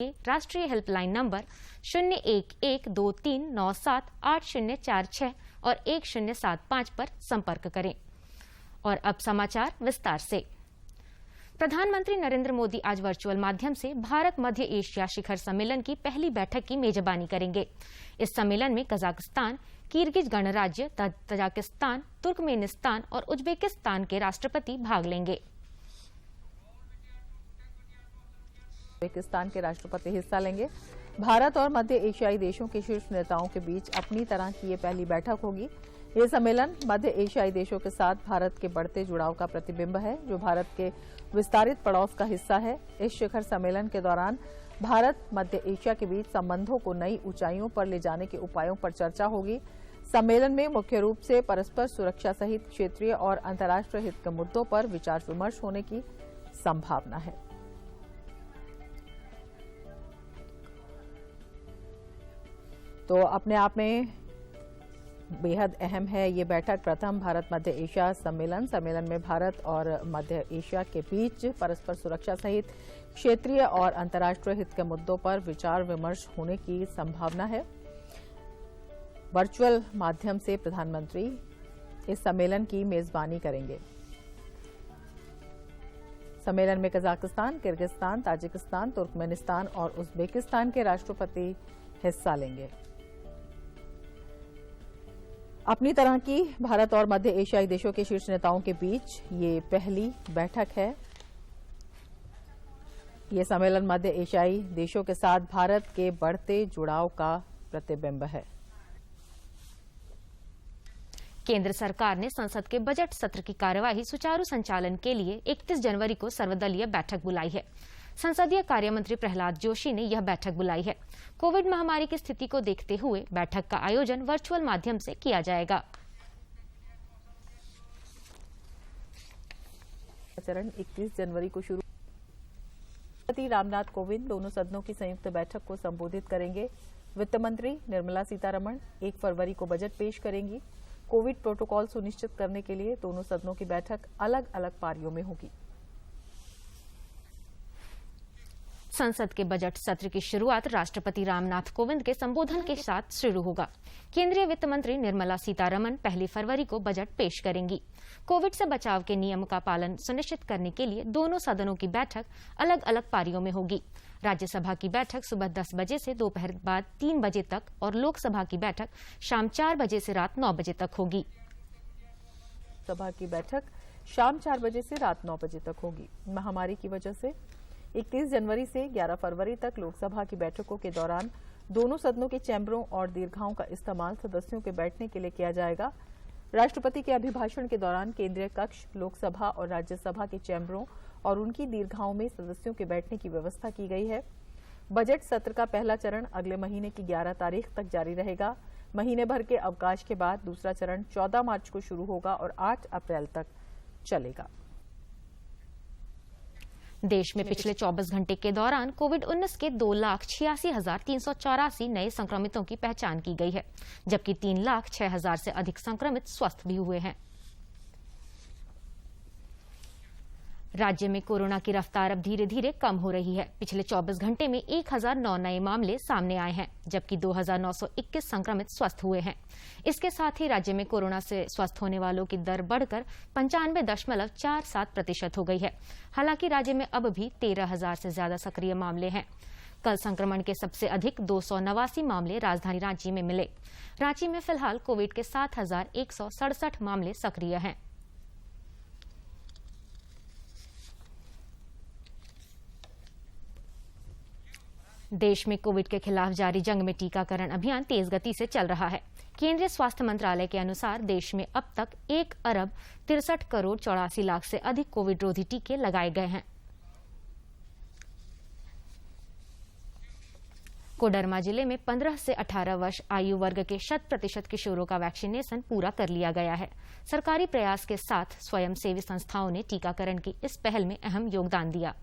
राष्ट्रीय helpline number 011239780046 और 1075 पर संपर्क करें। और अब समाचार विस्तार से। प्रधानमंत्री नरेंद्र मोदी आज वर्चुअल माध्यम से भारत मध्य एशिया शिखर सम्मेलन की पहली बैठक की मेजबानी करेंगे। इस सम्मेलन में कजाकिस्तान, किर्गिज गणराज्य, तजाकिस्तान, तुर्कमेनिस्तान और उज्बेकिस्तान के राष्ट्रपति भाग लेंगे। उज्बेकिस्तान के राष्ट्रपति हिस्सा लेंगे। भारत और मध्य एशियाई देशों के शीर्ष नेताओं के बीच अपनी तरह की ये पहली बैठक होगी। ये सम्मेलन मध्य एशियाई देशों के साथ भारत के बढ़ते जुड़ाव का प्रतिबिंब है, जो भारत के विस्तारित पड़ोस का हिस्सा है। इस शिखर सम्मेलन के दौरान भारत मध्य एशिया के बीच संबंधों को नई ऊंचाइयों पर ले जाने के उपायों पर चर्चा होगी। सम्मेलन में मुख्य रूप से परस्पर सुरक्षा सहित क्षेत्रीय और अंतर्राष्ट्रीय हित के मुद्दों पर विचार विमर्श होने की संभावना है। तो अपने आप में बेहद अहम है ये बैठक। प्रथम भारत मध्य एशिया सम्मेलन में भारत और मध्य एशिया के बीच परस्पर सुरक्षा सहित क्षेत्रीय और अंतर्राष्ट्रीय हित के मुद्दों पर विचार विमर्श होने की संभावना है। वर्चुअल माध्यम से प्रधानमंत्री इस सम्मेलन की मेजबानी करेंगे। सम्मेलन में कजाकिस्तान, किर्गिस्तान, ताजिकिस्तान, तुर्कमेनिस्तान और उज्बेकिस्तान के राष्ट्रपति हिस्सा लेंगे। अपनी तरह की भारत और मध्य एशियाई देशों के शीर्ष नेताओं के बीच ये पहली बैठक है। ये सम्मेलन मध्य एशियाई देशों के साथ भारत के बढ़ते जुड़ाव का प्रतिबिंब है। केंद्र सरकार ने संसद के बजट सत्र की कार्यवाही सुचारू संचालन के लिए 31 जनवरी को सर्वदलीय बैठक बुलाई है। संसदीय कार्य मंत्री प्रहलाद जोशी ने यह बैठक बुलाई है। कोविड महामारी की स्थिति को देखते हुए बैठक का आयोजन वर्चुअल माध्यम से किया जाएगा। चरण 31 जनवरी को शुरू। राष्ट्रपति रामनाथ कोविंद दोनों सदनों की संयुक्त बैठक को संबोधित करेंगे। वित्त मंत्री निर्मला सीतारमण 1 फरवरी को बजट पेश करेंगी। कोविड प्रोटोकॉल सुनिश्चित करने के लिए दोनों सदनों की बैठक अलग अलग पारियों में होगी। संसद के बजट सत्र की शुरुआत राष्ट्रपति रामनाथ कोविंद के संबोधन के साथ शुरू होगा। केंद्रीय वित्त मंत्री निर्मला सीतारमण 1 फरवरी को बजट पेश करेंगी। कोविड से बचाव के नियम का पालन सुनिश्चित करने के लिए दोनों सदनों की बैठक अलग अलग पारियों में होगी। राज्यसभा की बैठक सुबह 10 बजे से दोपहर बाद 3 बजे तक और लोकसभा की बैठक शाम 4 बजे से रात 9 बजे तक होगी। सभा की बैठक शाम 4 बजे से रात 9 बजे तक होगी। महामारी की वजह से 31 जनवरी से 11 फरवरी तक लोकसभा की बैठकों के दौरान दोनों सदनों के चैम्बरों और दीर्घाओं का इस्तेमाल सदस्यों के बैठने के लिए किया जाएगा। राष्ट्रपति के अभिभाषण के दौरान केंद्रीय कक्ष, लोकसभा और राज्यसभा के चैम्बरों और उनकी दीर्घाओं में सदस्यों के बैठने की व्यवस्था की गई है। बजट सत्र का पहला चरण अगले महीने की 11 तारीख तक जारी रहेगा। महीने भर के अवकाश के बाद दूसरा चरण 14 मार्च को शुरू होगा और 8 अप्रैल तक चलेगा। देश में पिछले 24 घंटे के दौरान कोविड-19 के 2,86,384 नए संक्रमितों की पहचान की गई है, जबकि 3,06,000 से अधिक संक्रमित स्वस्थ भी हुए हैं। राज्य में कोरोना की रफ्तार अब धीरे धीरे कम हो रही है। पिछले 24 घंटे में 1,009 नए मामले सामने आए हैं, जबकि 2,921 संक्रमित स्वस्थ हुए हैं। इसके साथ ही राज्य में कोरोना से स्वस्थ होने वालों की दर बढ़कर 95.47% हो गई है। हालांकि राज्य में अब भी 13,000 से ज्यादा सक्रिय मामले हैं। कल संक्रमण के सबसे अधिक 289 मामले राजधानी रांची में मिले। रांची में फिलहाल कोविड के 7,167 मामले सक्रिय हैं। देश में कोविड के खिलाफ जारी जंग में टीकाकरण अभियान तेज गति से चल रहा है। केंद्रीय स्वास्थ्य मंत्रालय के अनुसार देश में अब तक 1,63,84,00,000 से अधिक कोविड रोधी टीके लगाए गए हैं। कोडरमा जिले में 15 से 18 वर्ष आयु वर्ग के 100% किशोरों का वैक्सीनेशन पूरा कर लिया गया है। सरकारी प्रयास के साथ स्वयंसेवी संस्थाओं ने टीकाकरण की इस पहल में अहम योगदान दिया।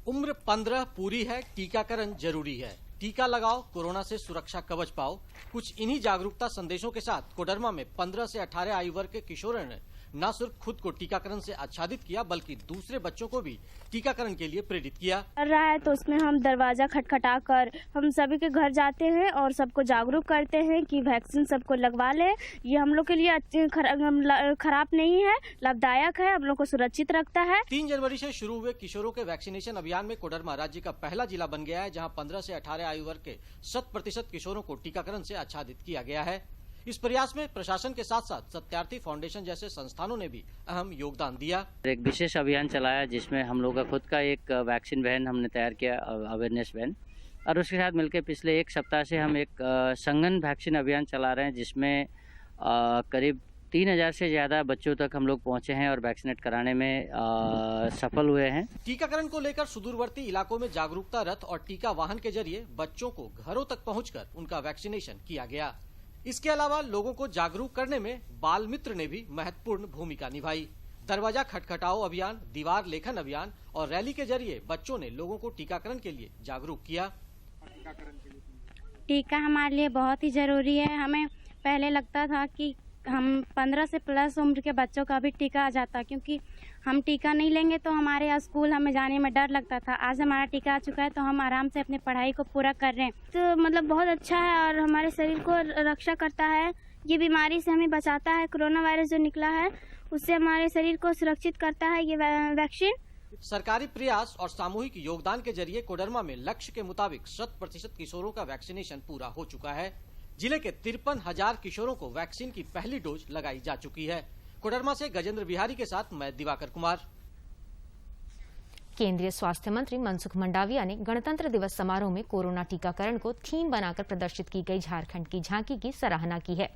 उम्र 15 पूरी है, टीकाकरण जरूरी है। टीका लगाओ, कोरोना से सुरक्षा कवच पाओ। कुछ इन्हीं जागरूकता संदेशों के साथ कोडरमा में 15 से 18 आयु वर्ग के किशोरों ने न सिर्फ खुद को टीकाकरण से आच्छादित किया बल्कि दूसरे बच्चों को भी टीकाकरण के लिए प्रेरित किया। कर रहा है तो उसमें हम दरवाजा खटखटा कर हम सभी के घर जाते हैं और सबको जागरूक करते हैं कि वैक्सीन सबको लगवा ले। ये हम लोग के लिए खराब नहीं है, लाभदायक है, हम लोग को सुरक्षित रखता है। 3 जनवरी से शुरू हुए किशोरों के वैक्सीनेशन अभियान में कोडरमा राज्य का पहला जिला बन गया है, जहां 15 से 18 आयु वर्ग के 100% किशोरों को टीकाकरण से आच्छादित किया गया है। इस प्रयास में प्रशासन के साथ साथ सत्यार्थी फाउंडेशन जैसे संस्थानों ने भी अहम योगदान दिया। एक विशेष अभियान चलाया जिसमें हम लोग का खुद का एक वैक्सीन वैन हमने तैयार किया, अवेयरनेस वैन, और उसके साथ मिलकर पिछले एक सप्ताह से हम एक संगन वैक्सीन अभियान चला रहे हैं, जिसमें करीब 3000 से ज्यादा बच्चों तक हम लोग पहुंचे हैं और वैक्सीनेट कराने में सफल हुए हैं। टीकाकरण को लेकर सुदूरवर्ती इलाकों में जागरूकता रथ और टीका वाहन के जरिए बच्चों को घरों तक पहुंचकर उनका वैक्सीनेशन किया गया। इसके अलावा लोगों को जागरूक करने में बाल मित्र ने भी महत्वपूर्ण भूमिका निभाई। दरवाजा खटखटाओ अभियान, दीवार लेखन अभियान और रैली के जरिए बच्चों ने लोगों को टीकाकरण के लिए जागरूक किया। टीका हमारे लिए बहुत ही जरूरी है। हमें पहले लगता था कि हम 15 से प्लस उम्र के बच्चों का भी टीका आ जाता, क्योंकि हम टीका नहीं लेंगे तो हमारे स्कूल हमें जाने में डर लगता था। आज हमारा टीका आ चुका है तो हम आराम से अपनी पढ़ाई को पूरा कर रहे हैं। तो मतलब बहुत अच्छा है और हमारे शरीर को रक्षा करता है। ये बीमारी से हमें बचाता है। कोरोना वायरस जो निकला है उससे हमारे शरीर को सुरक्षित करता है ये वैक्सीन। सरकारी प्रयास और सामूहिक योगदान के जरिए कोडरमा में लक्ष्य के मुताबिक 100% किशोरों का वैक्सीनेशन पूरा हो चुका है। जिले के 53,000 किशोरों को वैक्सीन की पहली डोज लगाई जा चुकी है। कोडरमा से गजेंद्र बिहारी के साथ मैं दिवाकर कुमार। केंद्रीय स्वास्थ्य मंत्री मनसुख मंडाविया ने गणतंत्र दिवस समारोह में कोरोना टीकाकरण को थीम बनाकर प्रदर्शित की गई झारखंड की झांकी की सराहना की है।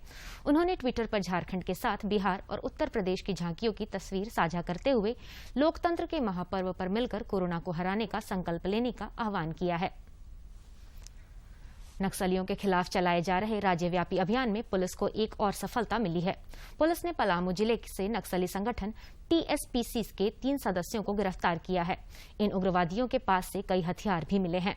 उन्होंने ट्विटर पर झारखंड के साथ बिहार और उत्तर प्रदेश की झांकियों की तस्वीर साझा करते हुए लोकतंत्र के महापर्व पर मिलकर कोरोना को हराने का संकल्प लेने का आह्वान किया है। नक्सलियों के खिलाफ चलाए जा रहे राज्यव्यापी अभियान में पुलिस को एक और सफलता मिली है। पुलिस ने पलामू जिले से नक्सली संगठन टीएसपीसी के 3 सदस्यों को गिरफ्तार किया है। इन उग्रवादियों के पास से कई हथियार भी मिले हैं।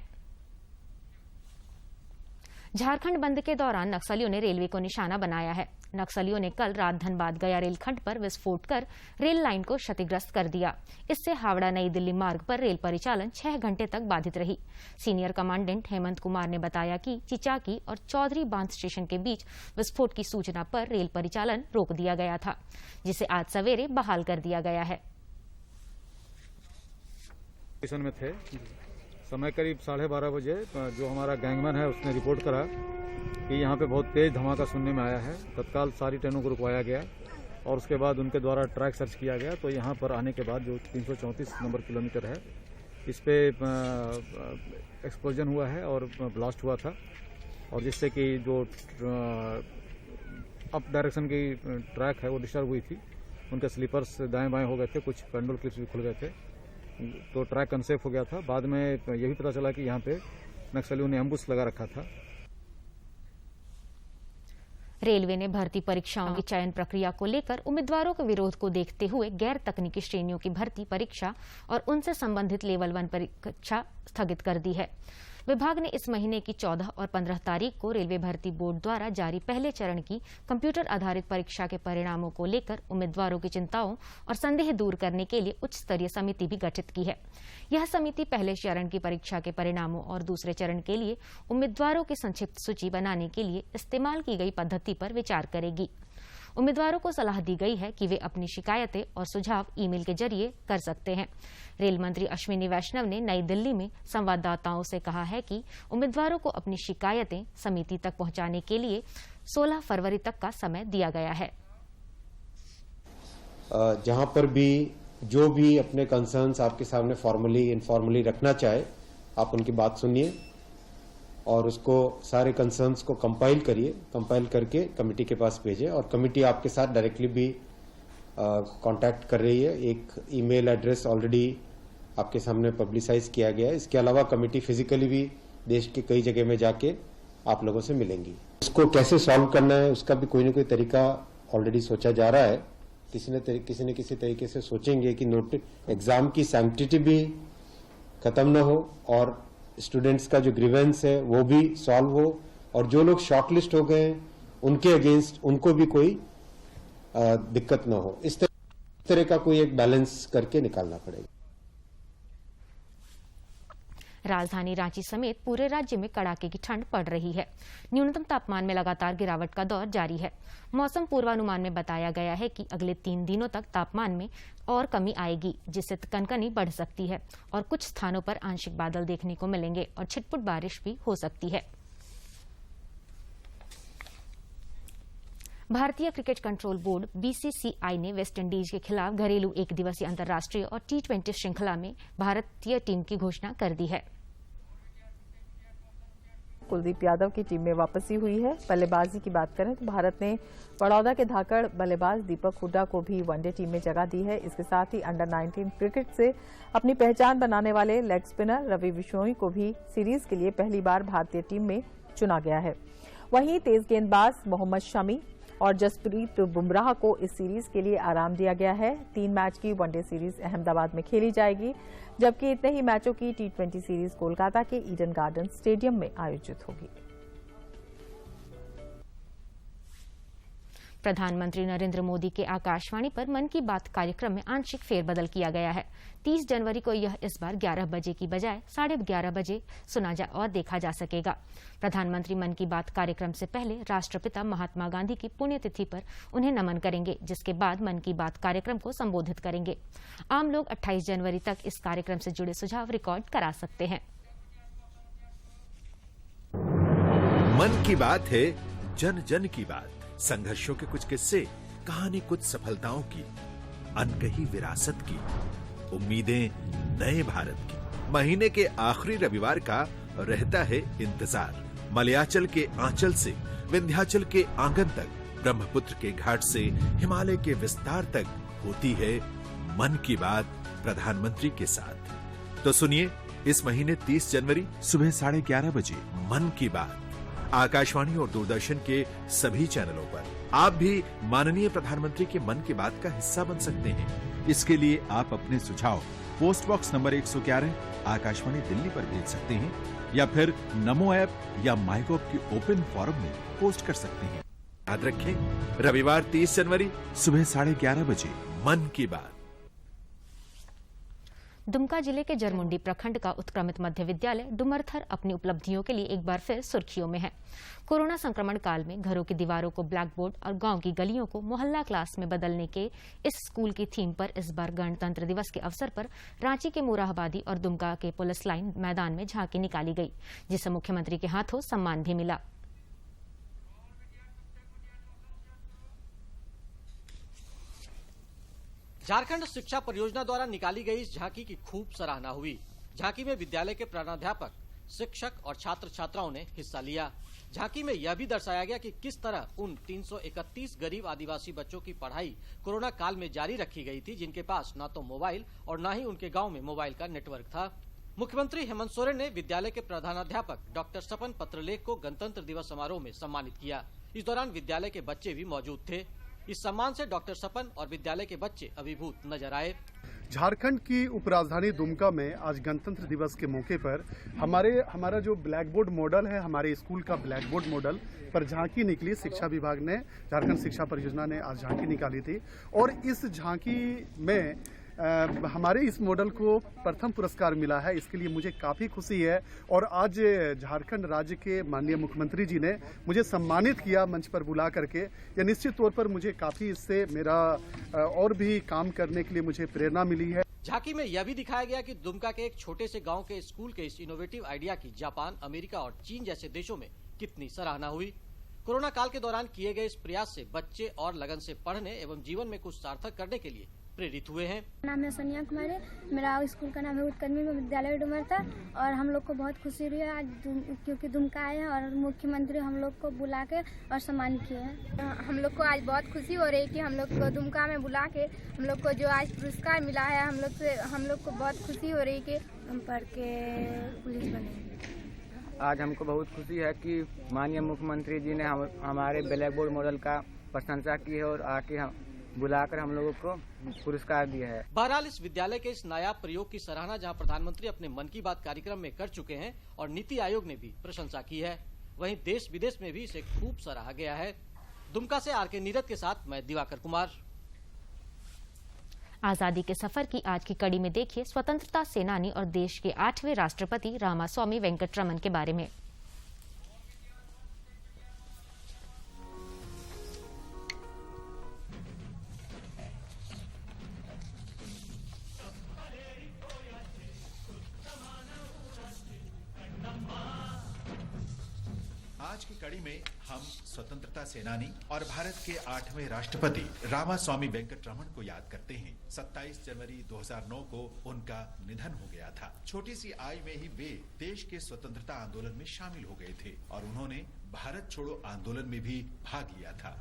झारखंड बंद के दौरान नक्सलियों ने रेलवे को निशाना बनाया है। नक्सलियों ने कल रात धनबाद गया रेलखंड पर विस्फोट कर रेल लाइन को क्षतिग्रस्त कर दिया। इससे हावड़ा नई दिल्ली मार्ग पर रेल परिचालन 6 घंटे तक बाधित रही। सीनियर कमांडेंट हेमंत कुमार ने बताया कि चिचाकी और चौधरी बांध स्टेशन के बीच विस्फोट की सूचना पर रेल परिचालन रोक दिया गया था, जिसे आज सवेरे बहाल कर दिया गया है। स्टेशन में थे, समय करीब 12:30 बजे जो हमारा गैंगमैन है उसने रिपोर्ट करा कि यहाँ पे बहुत तेज धमाका सुनने में आया है। तत्काल सारी ट्रेनों को रुकवाया गया और उसके बाद उनके द्वारा ट्रैक सर्च किया गया। तो यहाँ पर आने के बाद जो 334 नंबर किलोमीटर है इस पे एक्सप्लोजन हुआ है और ब्लास्ट हुआ था, और जिससे कि जो अप डायरेक्शन की ट्रैक है वो डिस्टर्ब हुई थी। उनके स्लीपर्स दाएं बाएं हो गए थे, कुछ पेंडल क्लिप्स भी खुल गए थे, तो ट्रैक अनसेफ हो गया था। बाद में यह भी पता चला कि यहाँ पे नक्सलियों ने एम्बुश लगा रखा था। रेलवे ने भर्ती परीक्षाओं की चयन प्रक्रिया को लेकर उम्मीदवारों के विरोध को देखते हुए गैर तकनीकी श्रेणियों की भर्ती परीक्षा और उनसे संबंधित लेवल 1 परीक्षा स्थगित कर दी है। विभाग ने इस महीने की 14 और 15 तारीख को रेलवे भर्ती बोर्ड द्वारा जारी पहले चरण की कंप्यूटर आधारित परीक्षा के परिणामों को लेकर उम्मीदवारों की चिंताओं और संदेह दूर करने के लिए उच्च स्तरीय समिति भी गठित की है। यह समिति पहले चरण की परीक्षा के परिणामों और दूसरे चरण के लिए उम्मीदवारों की संक्षिप्त सूची बनाने के लिए इस्तेमाल की गई पद्धति पर विचार करेगी। उम्मीदवारों को सलाह दी गई है कि वे अपनी शिकायतें और सुझाव ईमेल के जरिए कर सकते हैं। रेल मंत्री अश्विनी वैष्णव ने नई दिल्ली में संवाददाताओं से कहा है कि उम्मीदवारों को अपनी शिकायतें समिति तक पहुंचाने के लिए 16 फरवरी तक का समय दिया गया है। जहां पर भी जो भी अपने कंसर्न्स आपके सामने फॉर्मली इनफॉर्मली रखना चाहे, आप उनकी बात सुनिए और उसको सारे कंसर्न्स को कंपाइल करिए। कंपाइल करके कमेटी के पास भेजें और कमेटी आपके साथ डायरेक्टली भी कांटेक्ट कर रही है। एक ईमेल एड्रेस ऑलरेडी आपके सामने पब्लिसाइज किया गया है। इसके अलावा कमेटी फिजिकली भी देश के कई जगह में जाके आप लोगों से मिलेंगी। इसको कैसे सॉल्व करना है उसका भी कोई ना कोई तरीका ऑलरेडी सोचा जा रहा है। किसी न किसी तरीके से सोचेंगे कि एग्जाम की सैंक्टिटी भी खत्म न हो और स्टूडेंट्स का जो ग्रीवेंस है वो भी सॉल्व हो, और जो लोग शॉर्टलिस्ट हो गए उनके अगेंस्ट उनको भी कोई दिक्कत न हो। इस तरह इस तरह का कोई एक बैलेंस करके निकालना पड़ेगा। राजधानी रांची समेत पूरे राज्य में कड़ाके की ठंड पड़ रही है। न्यूनतम तापमान में लगातार गिरावट का दौर जारी है। मौसम पूर्वानुमान में बताया गया है कि अगले 3 दिनों तक तापमान में और कमी आएगी, जिससे कनकनी बढ़ सकती है और कुछ स्थानों पर आंशिक बादल देखने को मिलेंगे और छिटपुट बारिश भी हो सकती है। भारतीय क्रिकेट कंट्रोल बोर्ड बीसीसीआई ने वेस्टइंडीज के खिलाफ घरेलू एक दिवसीय अंतर्राष्ट्रीय और T20 श्रृंखला में भारतीय टीम की घोषणा कर दी है। कुलदीप यादव की टीम में वापसी हुई है। बल्लेबाजी की बात करें तो भारत ने बड़ौदा के धाकड़ बल्लेबाज दीपक हुड्डा को भी वनडे टीम में जगह दी है। इसके साथ ही अंडर 19 क्रिकेट से अपनी पहचान बनाने वाले लेग स्पिनर रवि बिश्नोई को भी सीरीज के लिए पहली बार भारतीय टीम में चुना गया है। वहीं तेज गेंदबाज मोहम्मद शमी और जसप्रीत बुमराह को इस सीरीज के लिए आराम दिया गया है। 3 मैच की वनडे सीरीज अहमदाबाद में खेली जाएगी, जबकि इतने ही मैचों की T20 सीरीज कोलकाता के ईडन गार्डन स्टेडियम में आयोजित होगी। प्रधानमंत्री नरेंद्र मोदी के आकाशवाणी पर मन की बात कार्यक्रम में आंशिक फेरबदल किया गया है। 30 जनवरी को यह इस बार 11 बजे की बजाय 11:30 बजे सुना जा और देखा जा सकेगा। प्रधानमंत्री मन की बात कार्यक्रम से पहले राष्ट्रपिता महात्मा गांधी की पुण्यतिथि पर उन्हें नमन करेंगे, जिसके बाद मन की बात कार्यक्रम को संबोधित करेंगे। आम लोग 28 जनवरी तक इस कार्यक्रम से जुड़े सुझाव रिकॉर्ड करा सकते हैं। मन की बात है जन जन की बात। संघर्षों के कुछ किस्से, कहानी कुछ सफलताओं की, अनकही विरासत की, उम्मीदें नए भारत की। महीने के आखिरी रविवार का रहता है इंतजार। मलयाचल के आंचल से विंध्याचल के आंगन तक, ब्रह्मपुत्र के घाट से हिमालय के विस्तार तक होती है मन की बात प्रधानमंत्री के साथ। तो सुनिए इस महीने 30 जनवरी सुबह 11:30 बजे मन की बात आकाशवाणी और दूरदर्शन के सभी चैनलों पर। आप भी माननीय प्रधानमंत्री के मन की बात का हिस्सा बन सकते हैं। इसके लिए आप अपने सुझाव post box number 111 Akashvani Delhi पर भेज सकते हैं या फिर नमो ऐप या माईगॉव की ओपन फोरम में पोस्ट कर सकते हैं। याद रखें, रविवार 30 जनवरी सुबह 11:30 बजे मन की बात। दुमका जिले के जरमुंडी प्रखंड का उत्क्रमित मध्य विद्यालय डुमरथर अपनी उपलब्धियों के लिए एक बार फिर सुर्खियों में है। कोरोना संक्रमण काल में घरों की दीवारों को ब्लैक बोर्ड और गांव की गलियों को मोहल्ला क्लास में बदलने के इस स्कूल की थीम पर इस बार गणतंत्र दिवस के अवसर पर रांची के मोरहाबादी और दुमका के पुलिस लाइन मैदान में झांकी निकाली गई, जिसे मुख्यमंत्री के हाथों सम्मान भी मिला। झारखंड शिक्षा परियोजना द्वारा निकाली गई इस झांकी की खूब सराहना हुई। झांकी में विद्यालय के प्रधानाध्यापक, शिक्षक और छात्र छात्राओं ने हिस्सा लिया। झांकी में यह भी दर्शाया गया कि किस तरह उन 331 गरीब आदिवासी बच्चों की पढ़ाई कोरोना काल में जारी रखी गई थी, जिनके पास न तो मोबाइल और न ही उनके गांव में मोबाइल का नेटवर्क था। मुख्यमंत्री हेमंत सोरेन ने विद्यालय के प्रधानाध्यापक डॉक्टर सपन पत्रलेख को गणतंत्र दिवस समारोह में सम्मानित किया। इस दौरान विद्यालय के बच्चे भी मौजूद थे। इस सम्मान से डॉक्टर सपन और विद्यालय के बच्चे अभिभूत नजर आए। झारखंड की उपराजधानी दुमका में आज गणतंत्र दिवस के मौके पर हमारा जो ब्लैक बोर्ड मॉडल है, हमारे स्कूल का ब्लैक बोर्ड मॉडल पर झांकी निकली। शिक्षा विभाग ने, झारखंड शिक्षा परियोजना ने आज झांकी निकाली थी और इस झांकी में हमारे इस मॉडल को प्रथम पुरस्कार मिला है। इसके लिए मुझे काफ़ी खुशी है और आज झारखंड राज्य के माननीय मुख्यमंत्री जी ने मुझे सम्मानित किया मंच पर बुला करके। यह निश्चित तौर पर मुझे काफ़ी इससे मेरा और भी काम करने के लिए मुझे प्रेरणा मिली है। झांकी में यह भी दिखाया गया कि दुमका के एक छोटे से गांव के स्कूल के इस इनोवेटिव आइडिया की जापान, अमेरिका और चीन जैसे देशों में कितनी सराहना हुई। कोरोना काल के दौरान किए गए इस प्रयास से बच्चे और लगन से पढ़ने एवं जीवन में कुछ सार्थक करने के लिए प्रेरित हुए हैं। नाम है सोनिया कुमारी, मेरा स्कूल का नाम है उत्कर्मी विद्यालय डुमरथर और हम लोग को बहुत खुशी हुई है आज क्योंकि दुमका आए हैं और मुख्यमंत्री हम लोग को बुला के और सम्मान किए हैं। हम लोग को आज बहुत खुशी हो रही है कि हम लोग को दुमका में बुला के हम लोग को जो आज पुरस्कार मिला है, हम लोग को बहुत खुशी हो रही है कि हम पढ़ के पुलिस बने। आज हमको बहुत खुशी है कि माननीय मुख्यमंत्री जी ने हमारे ब्लैक बोर्ड मॉडल का प्रशंसा की है और आके हम बुलाकर हम लोगों को पुरस्कार दिया है। बहरहाल इस विद्यालय के इस नायाब प्रयोग की सराहना जहां प्रधानमंत्री अपने मन की बात कार्यक्रम में कर चुके हैं और नीति आयोग ने भी प्रशंसा की है, वहीं देश विदेश में भी इसे खूब सराहा गया है। दुमका से आर के नीरद के साथ मैं दिवाकर कुमार। आजादी के सफर की आज की कड़ी में देखिए स्वतंत्रता सेनानी और देश के 8वें राष्ट्रपति रामास्वामी वेंकटरमन के बारे में। आज की कड़ी में हम स्वतंत्रता सेनानी और भारत के 8वें राष्ट्रपति रामास्वामी वेंकटरमन को याद करते हैं। 27 जनवरी 2009 को उनका निधन हो गया था। छोटी सी आयु में ही वे देश के स्वतंत्रता आंदोलन में शामिल हो गए थे और उन्होंने भारत छोड़ो आंदोलन में भी भाग लिया था।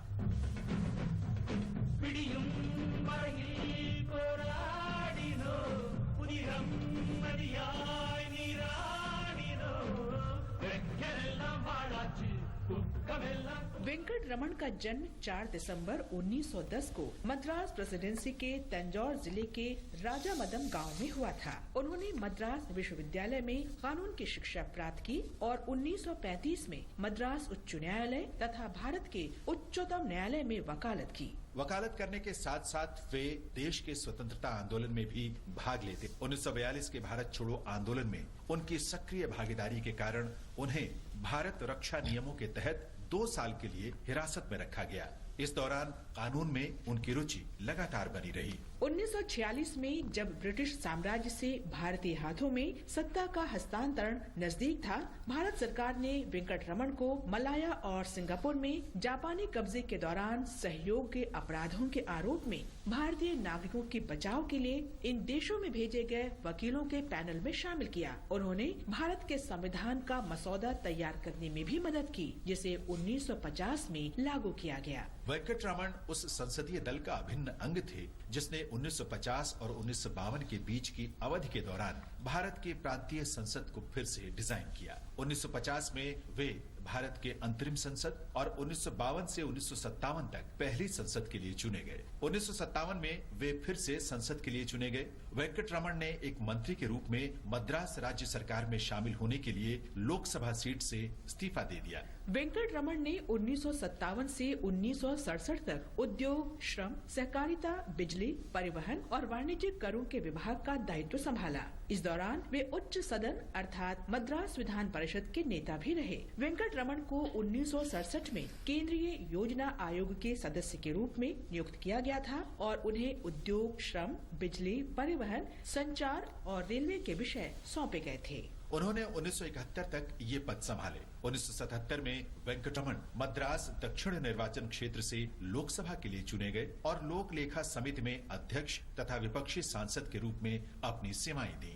वेंकटरमन का जन्म 4 दिसंबर 1910 को मद्रास प्रेसिडेंसी के तंजौर जिले के राजा मदम गांव में हुआ था। उन्होंने मद्रास विश्वविद्यालय में कानून की शिक्षा प्राप्त की और 1935 में मद्रास उच्च न्यायालय तथा भारत के उच्चतम न्यायालय में वकालत की। वकालत करने के साथ साथ वे देश के स्वतंत्रता आंदोलन में भी भाग लेते। 1942 के भारत छोड़ो आंदोलन में उनकी सक्रिय भागीदारी के कारण उन्हें भारत रक्षा नियमों के तहत 2 साल के लिए हिरासत में रखा गया। इस दौरान कानून में उनकी रुचि लगातार बनी रही। 1946 में जब ब्रिटिश साम्राज्य से भारतीय हाथों में सत्ता का हस्तांतरण नजदीक था, भारत सरकार ने वेंकटरमन को मलाया और सिंगापुर में जापानी कब्जे के दौरान सहयोग के अपराधों के आरोप में भारतीय नागरिकों के बचाव के लिए इन देशों में भेजे गए वकीलों के पैनल में शामिल किया। उन्होंने भारत के संविधान का मसौदा तैयार करने में भी मदद की, जिसे 1950 में लागू किया गया। वेंकटरमन उस संसदीय दल का अभिन्न अंग थे जिसने 1950 और 1952 के बीच की अवधि के दौरान भारत के प्रांतीय संसद को फिर से डिजाइन किया। 1950 में वे भारत के अंतरिम संसद और 1952 से 1957 तक पहली संसद के लिए चुने गए। 1957 में वे फिर से संसद के लिए चुने गए। वेंकटरमन ने एक मंत्री के रूप में मद्रास राज्य सरकार में शामिल होने के लिए लोकसभा सीट से इस्तीफा दे दिया। वेंकटरमन ने 1957 से 1967 तक उद्योग, श्रम, सहकारिता, बिजली, परिवहन और वाणिज्यिक करों के विभाग का दायित्व संभाला। इस दौरान वे उच्च सदन अर्थात मद्रास विधान परिषद के नेता भी रहे। वेंकटरमन को 1967 में केंद्रीय योजना आयोग के सदस्य के रूप में नियुक्त किया गया था और उन्हें उद्योग, श्रम, बिजली, परिवहन, संचार और रेलवे के विषय सौंपे गए थे। उन्होंने 1971 तक ये पद संभाले। 1977 में वेंकटरमन मद्रास दक्षिण निर्वाचन क्षेत्र से लोकसभा के लिए चुने गए और लोक लेखा समिति में अध्यक्ष तथा विपक्षी सांसद के रूप में अपनी सेवाएं दी।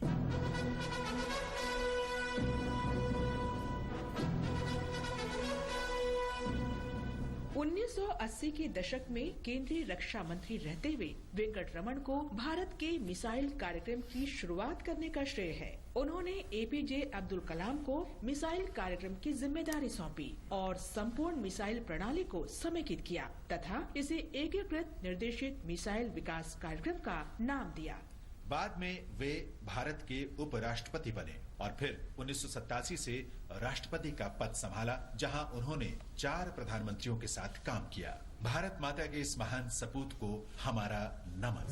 1980 के दशक में केंद्रीय रक्षा मंत्री रहते हुए वेंकटरमन को भारत के मिसाइल कार्यक्रम की शुरुआत करने का श्रेय है। उन्होंने एपीजे अब्दुल कलाम को मिसाइल कार्यक्रम की जिम्मेदारी सौंपी और संपूर्ण मिसाइल प्रणाली को समेकित किया तथा इसे एकीकृत निर्देशित मिसाइल विकास कार्यक्रम का नाम दिया। बाद में वे भारत के उपराष्ट्रपति बने और फिर 1987 से राष्ट्रपति का पद संभाला, जहां उन्होंने 4 प्रधानमंत्रियों के साथ काम किया। भारत माता के इस महान सपूत को हमारा नमन।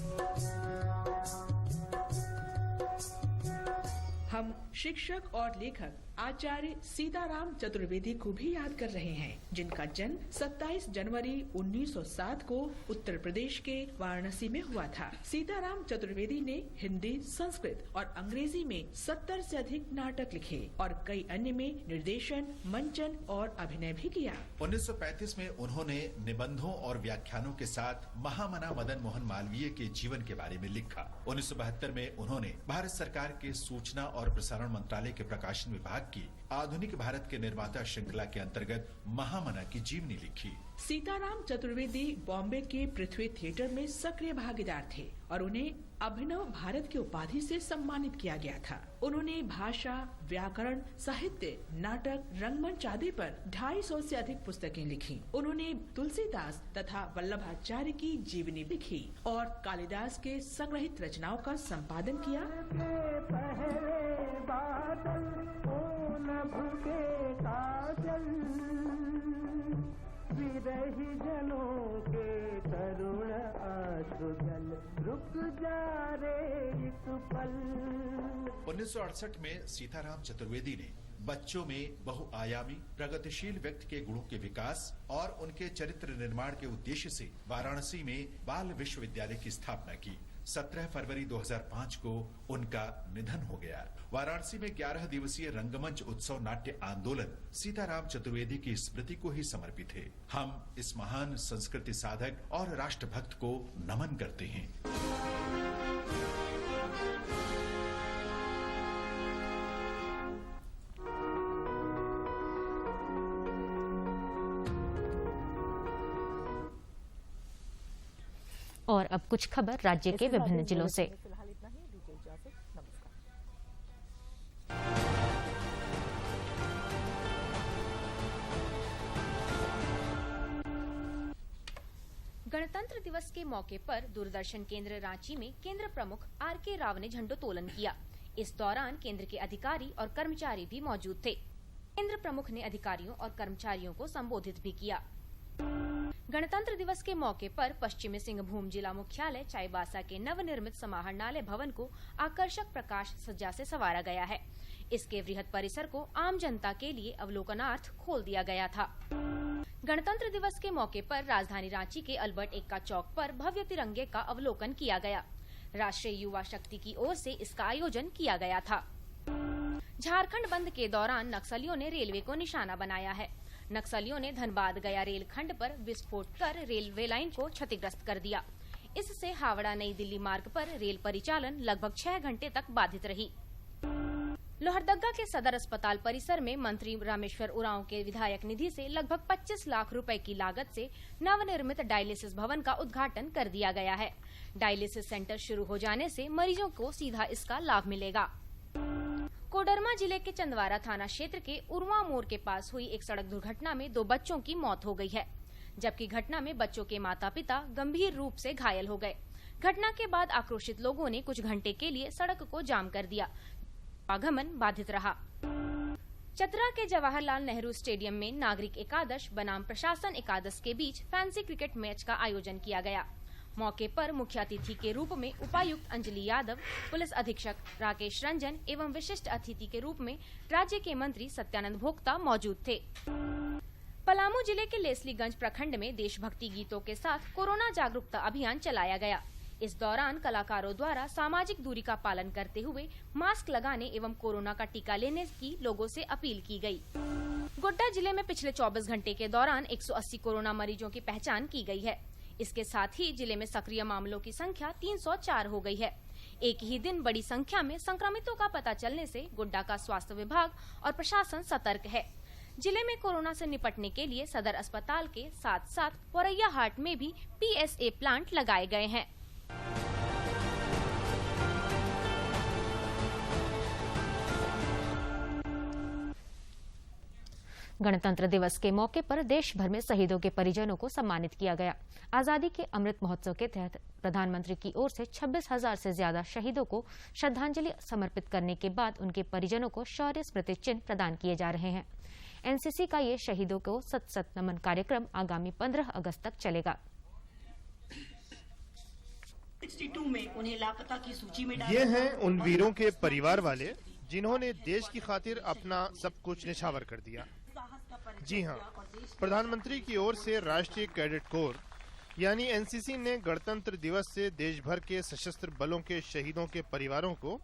हम शिक्षक और लेखक आचार्य सीताराम चतुर्वेदी को भी याद कर रहे हैं, जिनका जन्म 27 जनवरी 1907 को उत्तर प्रदेश के वाराणसी में हुआ था। सीताराम चतुर्वेदी ने हिंदी, संस्कृत और अंग्रेजी में 70 से अधिक नाटक लिखे और कई अन्य में निर्देशन, मंचन और अभिनय भी किया। 1935 में उन्होंने निबंधों और व्याख्यानों के साथ महामना मदन मोहन मालवीय के जीवन के बारे में लिखा। 1972 में उन्होंने भारत सरकार के सूचना और प्रसारण मंत्रालय के प्रकाशन विभाग की आधुनिक भारत के निर्माता श्रृंखला के अंतर्गत महामना की जीवनी लिखी। सीताराम चतुर्वेदी बॉम्बे के पृथ्वी थिएटर में सक्रिय भागीदार थे और उन्हें अभिनव भारत की उपाधि से सम्मानित किया गया था। उन्होंने भाषा, व्याकरण, साहित्य, नाटक, रंगमंच आदि पर 250 से अधिक पुस्तकें लिखी। उन्होंने तुलसीदास तथा वल्लभाचार्य की जीवनी लिखी और कालिदास के संग्रहित रचनाओं का संपादन किया। विरही जनों के करुण आंसू 1968 में सीताराम चतुर्वेदी ने बच्चों में बहुआयामी प्रगतिशील व्यक्ति के गुणों के विकास और उनके चरित्र निर्माण के उद्देश्य से वाराणसी में बाल विश्वविद्यालय की स्थापना की। 17 फरवरी 2005 को उनका निधन हो गया। वाराणसी में 11 दिवसीय रंगमंच उत्सव नाट्य आंदोलन सीताराम चतुर्वेदी की स्मृति को ही समर्पित है। हम इस महान संस्कृति साधक और राष्ट्रभक्त को नमन करते हैं। और अब कुछ खबर राज्य के विभिन्न जिलों से। फिलहाल इतना ही। दीजिए इजाजत। नमस्कार। गणतंत्र दिवस के मौके पर दूरदर्शन केंद्र रांची में केंद्र प्रमुख आर.के. राव ने झंडोत्तोलन किया। इस दौरान केंद्र के अधिकारी और कर्मचारी भी मौजूद थे। केंद्र प्रमुख ने अधिकारियों और कर्मचारियों को संबोधित भी किया। गणतंत्र दिवस के मौके पर पश्चिमी सिंहभूम जिला मुख्यालय चाईबासा के नवनिर्मित समाहरणालय भवन को आकर्षक प्रकाश सज्जा से संवारा गया है। इसके वृहद परिसर को आम जनता के लिए अवलोकनार्थ खोल दिया गया था। गणतंत्र दिवस के मौके पर राजधानी रांची के अल्बर्ट एक्का चौक पर भव्य तिरंगे का अवलोकन किया गया। राष्ट्रीय युवा शक्ति की ओर से इसका आयोजन किया गया था। झारखंड बंद के दौरान नक्सलियों ने रेलवे को निशाना बनाया है। नक्सलियों ने धनबाद गया रेलखंड पर विस्फोट कर रेलवे लाइन को क्षतिग्रस्त कर दिया। इससे हावड़ा नई दिल्ली मार्ग पर रेल परिचालन लगभग 6 घंटे तक बाधित रही। लोहरदगा के सदर अस्पताल परिसर में मंत्री रामेश्वर उरांव के विधायक निधि से लगभग 25 लाख रुपए की लागत से नवनिर्मित डायलिसिस भवन का उद्घाटन कर दिया गया है। डायलिसिस सेंटर शुरू हो जाने से मरीजों को सीधा इसका लाभ मिलेगा। कोडरमा जिले के चंदवारा थाना क्षेत्र के उर्वा मोड़ के पास हुई एक सड़क दुर्घटना में 2 बच्चों की मौत हो गई है, जबकि घटना में बच्चों के माता-पिता गंभीर रूप से घायल हो गए। घटना के बाद आक्रोशित लोगों ने कुछ घंटे के लिए सड़क को जाम कर दिया। आवागमन बाधित रहा। चतरा के जवाहरलाल नेहरू स्टेडियम में नागरिक एकादश बनाम प्रशासन एकादश के बीच फैंसी क्रिकेट मैच का आयोजन किया गया। मौके पर मुख्य अतिथि के रूप में उपायुक्त अंजलि यादव, पुलिस अधीक्षक राकेश रंजन एवं विशिष्ट अतिथि के रूप में राज्य के मंत्री सत्यानंद भोक्ता मौजूद थे। पलामू जिले के लेस्लीगंज प्रखंड में देशभक्ति गीतों के साथ कोरोना जागरूकता अभियान चलाया गया। इस दौरान कलाकारों द्वारा सामाजिक दूरी का पालन करते हुए मास्क लगाने एवं कोरोना का टीका लेने की लोगों से अपील की गई। गोड्डा जिले में पिछले 24 घंटे के दौरान 180 कोरोना मरीजों की पहचान की गई है। इसके साथ ही जिले में सक्रिय मामलों की संख्या 304 हो गई है। एक ही दिन बड़ी संख्या में संक्रमितों का पता चलने से गोड्डा का स्वास्थ्य विभाग और प्रशासन सतर्क है। जिले में कोरोना से निपटने के लिए सदर अस्पताल के साथ साथ पोरैया हाट में भी PSA प्लांट लगाए गए हैं। गणतंत्र दिवस के मौके पर देश भर में शहीदों के परिजनों को सम्मानित किया गया। आजादी के अमृत महोत्सव के तहत प्रधानमंत्री की ओर से 26,000 से ज्यादा शहीदों को श्रद्धांजलि समर्पित करने के बाद उनके परिजनों को शौर्य स्मृति चिन्ह प्रदान किए जा रहे हैं। एनसीसी का ये शहीदों को सत नमन कार्यक्रम आगामी 15 अगस्त तक चलेगा। 62 में उन्हें लापता की सूची में ये हैं उन वीरों के परिवार वाले जिन्होंने देश की खातिर अपना सब कुछ निछावर कर दिया। जी हाँ, प्रधानमंत्री की ओर से राष्ट्रीय कैडेट कोर यानी एनसीसी ने गणतंत्र दिवस से देश भर के सशस्त्र बलों के शहीदों के परिवारों को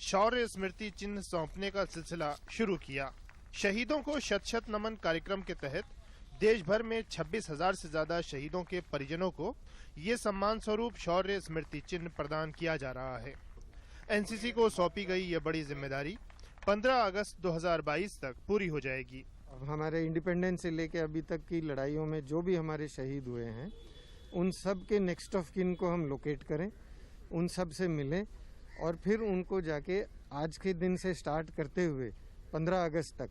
शौर्य स्मृति चिन्ह सौंपने का सिलसिला शुरू किया। शहीदों को शत नमन कार्यक्रम के तहत देश भर में 26,000 से ज्यादा शहीदों के परिजनों को ये सम्मान स्वरूप शौर्य स्मृति चिन्ह प्रदान किया जा रहा है। एनसीसी को सौंपी गई ये बड़ी जिम्मेदारी 15 अगस्त 2022 तक पूरी हो जाएगी। हमारे इंडिपेंडेंस से लेके अभी तक की लड़ाइयों में जो भी हमारे शहीद हुए हैं उन सब के नेक्स्ट ऑफ किन को हम लोकेट करें, उन सब से मिलें और फिर उनको जाके आज के दिन से स्टार्ट करते हुए 15 अगस्त तक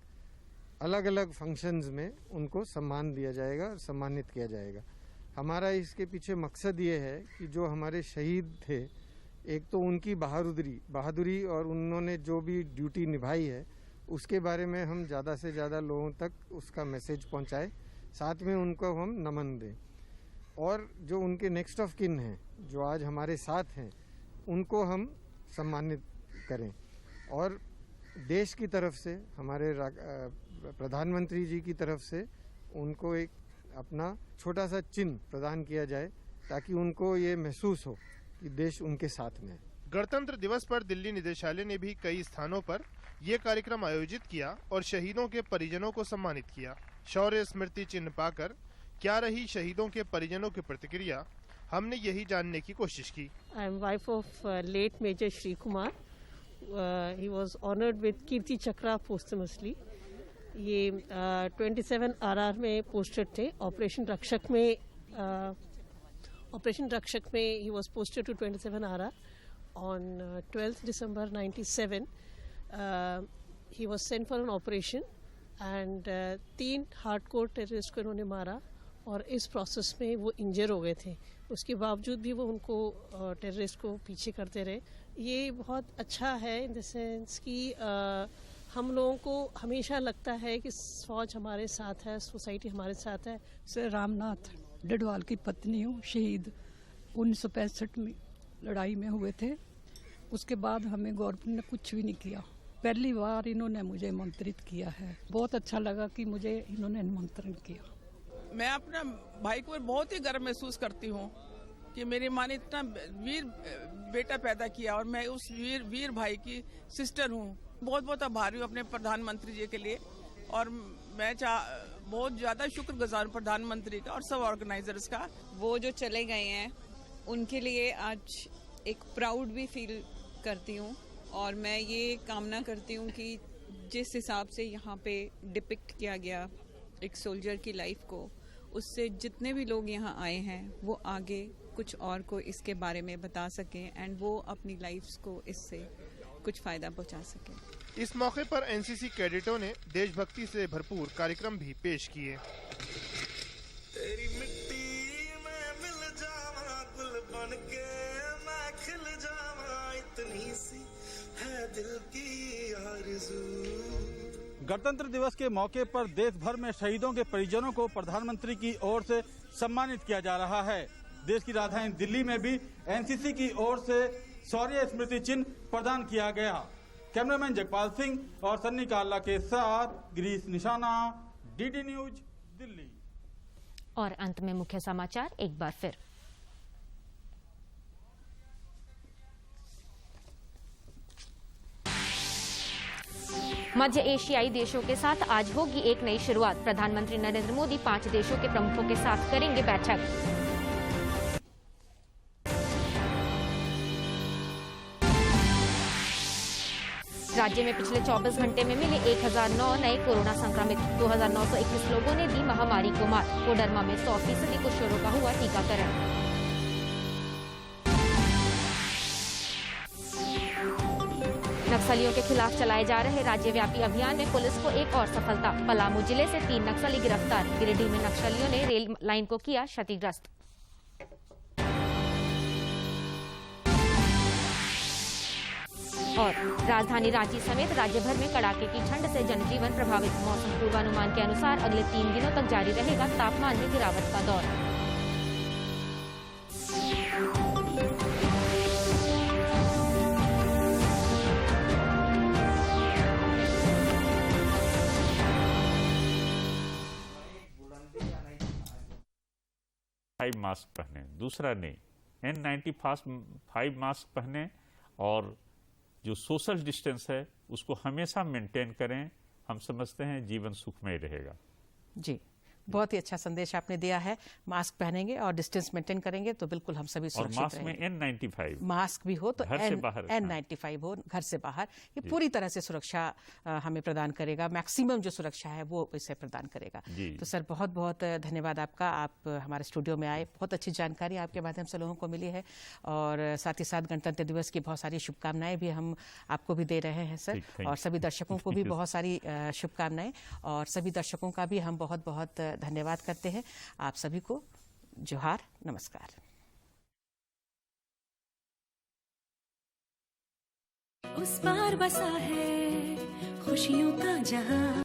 अलग अलग फंक्शंस में उनको सम्मान दिया जाएगा और सम्मानित किया जाएगा। हमारा इसके पीछे मकसद ये है कि जो हमारे शहीद थे, एक तो उनकी बहादुरी और उन्होंने जो भी ड्यूटी निभाई है उसके बारे में हम ज़्यादा से ज़्यादा लोगों तक उसका मैसेज पहुंचाएं, साथ में उनको हम नमन दें। और जो उनके नेक्स्ट ऑफ किन हैं जो आज हमारे साथ हैं उनको हम सम्मानित करें। और देश की तरफ से हमारे प्रधानमंत्री जी की तरफ से उनको एक अपना छोटा सा चिन्ह प्रदान किया जाए ताकि उनको ये महसूस हो कि देश उनके साथ में है। गणतंत्र दिवस पर दिल्ली निदेशालय ने भी कई स्थानों पर ये कार्यक्रम आयोजित किया और शहीदों के परिजनों को सम्मानित किया। शौर्य स्मृति चिन्ह पाकर क्या रही शहीदों के परिजनों की प्रतिक्रिया, हमने यही जानने की कोशिश की। I am wife of late Major Shri Kumar. He was honoured with Kirti Chakra posthumously. ये 27 RR में पोस्टेड थे। ऑपरेशन रक्षक में he was posted to 27 RR on 12th December 97. He was sent for an operation and 3 hardcore terrorist को इन्होंने मारा और इस process में वो इंजर हो गए थे। उसके बावजूद भी वो उनको टेररिस्ट को पीछे करते रहे। ये बहुत अच्छा है इन द सेंस कि हम लोगों को हमेशा लगता है कि फौज हमारे साथ है, सोसाइटी हमारे साथ है। सर रामनाथ डडवाल की पत्नी हूँ, शहीद 1965 में लड़ाई में हुए थे। उसके बाद हमें गवर्नमेंट ने कुछ भी नहीं किया। पहली बार इन्होंने मुझे आमंत्रित किया है। बहुत अच्छा लगा कि मुझे इन्होंने निमंत्रण किया। मैं अपने भाई को बहुत ही गर्व महसूस करती हूँ कि मेरी माँ ने इतना वीर बेटा पैदा किया और मैं उस वीर भाई की सिस्टर हूँ। बहुत बहुत आभारी हूँ अपने प्रधानमंत्री जी के लिए और मैं बहुत ज़्यादा शुक्रगुजार हूँ प्रधानमंत्री का और सब ऑर्गेनाइजर्स का। वो जो चले गए हैं उनके लिए आज एक प्राउड भी फील करती हूँ और मैं ये कामना करती हूँ कि जिस हिसाब से यहाँ पे डिपिक्ट किया गया एक सोल्जर की लाइफ को, उससे जितने भी लोग यहाँ आए हैं वो आगे कुछ और को इसके बारे में बता सकें एंड वो अपनी लाइफ्स को इससे कुछ फ़ायदा पहुँचा सकें। इस मौके पर एनसीसी कैडेटों ने देशभक्ति से भरपूर कार्यक्रम भी पेश किए। तेरी मिट्टी में मिल जावा गुल बनके मैं खिल जावा, इतनी सी है दिल की आरज़ू। गणतंत्र दिवस के मौके पर देश भर में शहीदों के परिजनों को प्रधानमंत्री की ओर से सम्मानित किया जा रहा है। देश की राजधानी दिल्ली में भी एनसीसी की ओर से शौर्य स्मृति चिन्ह प्रदान किया गया। कैमरामैन जगपाल सिंह और सन्नी काला के साथ गिरीश निशाना, डीडी न्यूज दिल्ली। और अंत में मुख्य समाचार एक बार फिर। मध्य एशियाई देशों के साथ आज होगी एक नई शुरुआत। प्रधानमंत्री नरेंद्र मोदी 5 देशों के प्रमुखों के साथ करेंगे बैठक। राज्य में पिछले 24 घंटे में मिले 1009 नए कोरोना संक्रमित। 2921 लोगों ने दी महामारी को मात। कोडरमा में 100% किशोरों का हुआ टीकाकरण। नक्सलियों के खिलाफ चलाए जा रहे राज्यव्यापी अभियान में पुलिस को एक और सफलता। पलामू जिले से 3 नक्सली गिरफ्तार। गिरिडीह में नक्सलियों ने रेल लाइन को किया क्षतिग्रस्त। और राजधानी रांची समेत राज्य भर में कड़ाके की ठंड से जनजीवन प्रभावित। मौसम पूर्वानुमान के अनुसार अगले 3 दिनों तक जारी रहेगा तापमान में गिरावट का दौर। मास्क पहने, दूसरा नहीं, N95 मास्क पहने और जो सोशल डिस्टेंस है उसको हमेशा मेंटेन करें। हम समझते हैं जीवन सुखमय रहेगा। जी, बहुत ही अच्छा संदेश आपने दिया है। मास्क पहनेंगे और डिस्टेंस मेंटेन करेंगे तो बिल्कुल हम सभी सुरक्षित रहेंगे। और मास्क में N95 मास्क भी हो तो घर से बाहर N95 हो घर से बाहर। ये पूरी तरह से सुरक्षा हमें प्रदान करेगा। मैक्सिमम जो सुरक्षा है वो इसे प्रदान करेगा। तो सर बहुत बहुत धन्यवाद आपका। आप हमारे स्टूडियो में आए, बहुत अच्छी जानकारी आपके माध्यम से लोगों को मिली है और साथ ही साथ गणतंत्र दिवस की बहुत सारी शुभकामनाएं भी हम आपको भी दे रहे हैं सर। और सभी दर्शकों को भी बहुत सारी शुभकामनाएं और सभी दर्शकों का भी हम बहुत बहुत धन्यवाद करते हैं। आप सभी को जोहार, नमस्कार। उस पार बसा है खुशियों का जहां।